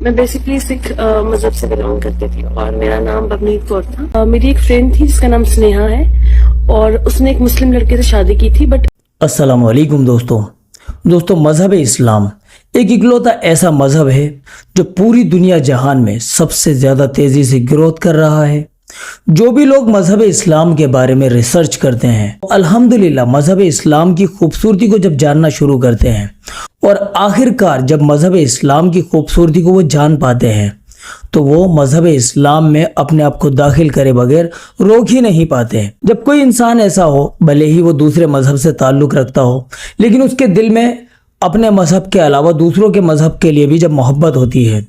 میں بیسکلی سکھ مذہب سے بلانگ کرتی تھی اور میرا نام ببنیت کور تھا. میری ایک فرینڈ تھی جس کا نام سنیہا ہے اور اس نے ایک مسلم لڑکے سے شادی کی تھی. بٹ السلام علیکم دوستوں مذہب اسلام ایک اکلوتا ایسا مذہب ہے جو پوری دنیا جہان میں سب سے زیادہ تیزی سے گروتھ کر رہا ہے. جو بھی لوگ مذہب اسلام کے بارے میں ریسرچ کرتے ہیں الحمدللہ مذہب اسلام کی خوبصورتی کو جب جاننا شروع کرتے ہیں اور آخر کار جب مذہب اسلام کی خوبصورتی کو وہ جان پاتے ہیں تو وہ مذہب اسلام میں اپنے آپ کو داخل کرے بغیر روک ہی نہیں پاتے. جب کوئی انسان ایسا ہو بھلے ہی وہ دوسرے مذہب سے تعلق رکھتا ہو لیکن اس کے دل میں اپنے مذہب کے علاوہ دوسروں کے مذہب کے لیے بھی جب محبت ہوتی ہے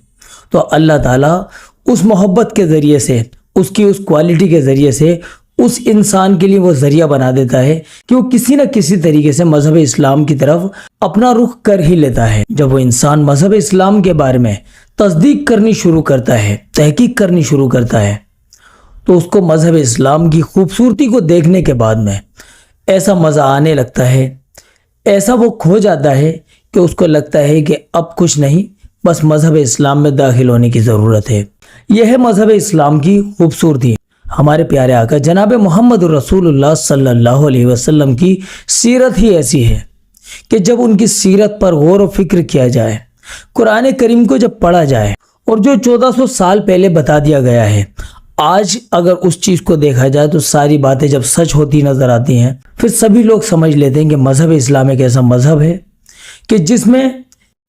تو اللہ تعالیٰ اس محبت کے ذریعے سے اس کی اس کوالٹی کے ذریعے سے اس انسان کے لیے وہ ذریعہ بنا دیتا ہے کہ وہ کسی نہ کسی طریقے سے مذہب اسلام کی طرف اپنا رخ کر ہی لیتا ہے. جب وہ انسان مذہب اسلام کے بارے میں تصدیق کرنی شروع کرتا ہے تحقیق کرنی شروع کرتا ہے تو اس کو مذہب اسلام کی خوبصورتی کو دیکھنے کے بعد میں ایسا مزہ آنے لگتا ہے, ایسا وہ کھو جاتا ہے کہ اس کو لگتا ہے کہ اب کچھ نہیں, بس مذہب اسلام میں داخل ہونے کی ضرورت ہے. یہ ہے مذہب اسلام کی خوبصورتی. ہمارے پیارے آقا جناب محمد رسول اللہ صلی اللہ علیہ وسلم کی سیرت ہی ایسی ہے کہ جب ان کی سیرت پر غور و فکر کیا جائے, قرآن کریم کو جب پڑھا جائے اور جو 1400 سال پہلے بتا دیا گیا ہے آج اگر اس چیز کو دیکھا جائے تو ساری باتیں جب سچ ہوتی نظر آتی ہیں پھر سبھی لوگ سمجھ لیتے ہیں کہ مذہب اسلام ایک ایسا مذہب ہے کہ جس میں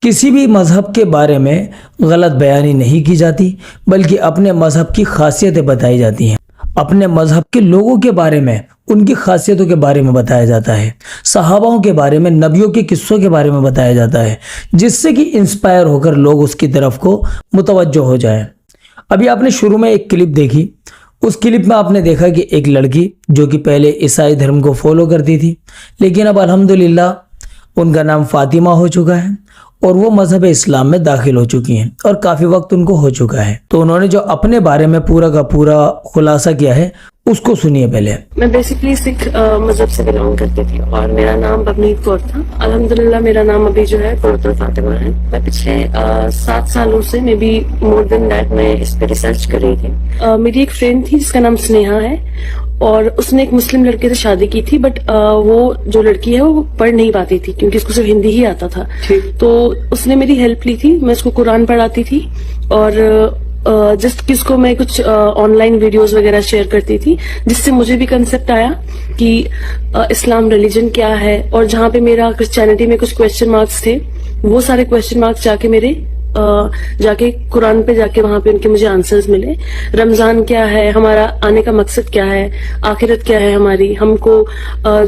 کسی بھی مذہب کے بارے میں غلط بیانی نہیں کی جاتی بلکہ اپنے مذہب کی خاصیتیں بتائی جاتی ہیں, اپنے مذہب کے لوگوں کے بارے میں ان کی خاصیتوں کے بارے میں بتایا جاتا ہے, صحاباؤں کے بارے میں نبیوں کے قصوں کے بارے میں بتایا جاتا ہے جس سے کہ انسپائر ہو کر لوگ اس کی طرف کو متوجہ ہو جائیں. ابھی آپ نے شروع میں ایک کلپ دیکھی, اس کلپ میں آپ نے دیکھا کہ ایک لڑکی جو کہ پہلے عیسائی دھرم کو فالو کرتی تھی لیکن اب الحمدللہ ان کا نام فاطمہ ہو چکا ہے اور وہ مذہب اسلام میں داخل ہو چکی ہیں اور کافی وقت ان کو ہو چکا ہے. تو انہوں نے جو اپنے بارے میں پورا کا پورا خلاصہ کیا ہے اس کو سنیے پہلے. میں بیسکلی سکھ مذہب سے بلانگ کرتی تھی اور میرا نام ببنیت کور تھا. الحمدللہ میرا نام ابھی جو ہے قرۃ فاطمہ ہے. میں پچھلے 7 سالوں سے میں بھی مور دین دیٹ میں اس پہ ریسرچ کر رہی تھی. میری ایک فرینڈ تھی جس کا نام سنیہا ہے اور اس نے ایک مسلم لڑکے سے شادی کی تھی. بٹ وہ جو لڑکی ہے وہ پڑھ نہیں پاتی تھی کیونکہ اس کو صرف ہندی ہی آتا تھا. تو اس نے میری ہیلپ لی تھی, میں اس کو قرآن پڑھاتی تھی اور جسٹ کس کو میں کچھ آن لائن ویڈیوز وغیرہ شیئر کرتی تھی جس سے مجھے بھی کنسپٹ آیا کہ اسلام ریلیجن کیا ہے. اور جہاں پہ میرا کرسچینٹی میں کچھ کویسچن مارکس تھے وہ سارے کویسچن مارکس جا کے قرآن پہ جا کے وہاں پہ ان کے مجھے آنسرز ملے. رمضان کیا ہے, ہمارا آنے کا مقصد کیا ہے, آخرت کیا ہے ہماری, ہم کو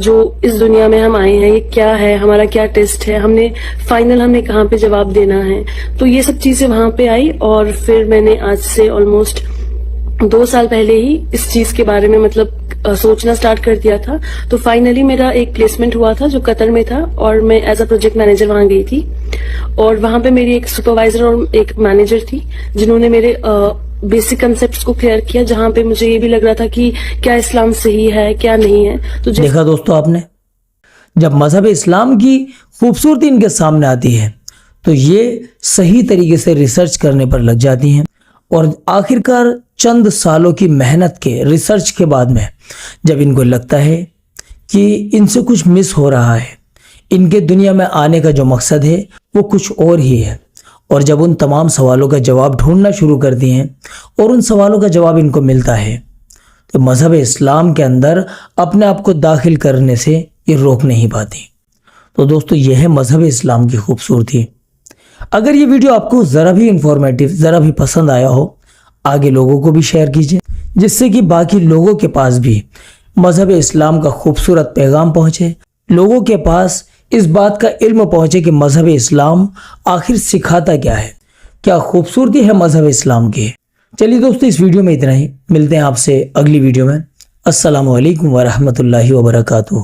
جو اس دنیا میں ہم آئے ہیں یہ کیا ہے, ہمارا کیا ٹیسٹ ہے, ہم نے کہاں پہ جواب دینا ہے. تو یہ سب چیزیں وہاں پہ آئی اور پھر میں نے آج سے آلموسٹ 2 سال پہلے ہی اس چیز کے بارے میں سوچنا سٹارٹ کر دیا تھا. تو فائنلی میرا ایک پلیسمنٹ ہوا تھا جو قطر میں تھا اور میں ایز اے پروجیکٹ مینیجر وہاں گئی تھی اور وہاں پہ میری ایک سپروائزر اور ایک مینیجر تھی جنہوں نے میرے بیسک کنسپٹس کو کلیئر کیا جہاں پہ مجھے یہ بھی لگ رہا تھا کہ کیا اسلام صحیح ہے کیا نہیں ہے. تو دیکھا دوستو آپ نے, جب مذہب اسلام کی خوبصورتی ان کے سامنے آتی ہے تو یہ صحیح طریقے سے ریسرچ کرنے پر لگ جاتی ہیں اور آخرکار چند سالوں کی محنت کے ریسرچ کے بعد میں جب ان کو لگتا ہے کہ ان سے کچھ مس ہو رہا ہے, ان کے دنیا میں آنے کا جو مقصد ہے وہ کچھ اور ہی ہے, اور جب ان تمام سوالوں کا جواب ڈھونڈنا شروع کرتی ہیں اور ان سوالوں کا جواب ان کو ملتا ہے تو مذہب اسلام کے اندر اپنے آپ کو داخل کرنے سے یہ روک نہیں پاتی. تو دوستو یہ ہے مذہب اسلام کی خوبصورتی. اگر یہ ویڈیو آپ کو ذرا بھی انفارمیٹیو ذرا بھی پسند آیا ہو آگے لوگوں کو بھی شیئر کیجئے جس سے کہ باقی لوگوں کے پاس بھی مذہب اسلام کا خوبصورت پیغام پہنچے, لوگوں کے پاس اس بات کا علم پہنچے کہ مذہب اسلام آخر سکھاتا کیا ہے, کیا خوبصورتی ہے مذہب اسلام کی. چلیے دوستو اس ویڈیو میں اتنا ہی, ملتے ہیں آپ سے اگلی ویڈیو میں. السلام علیکم ورحمۃ اللہ وبرکاتہ.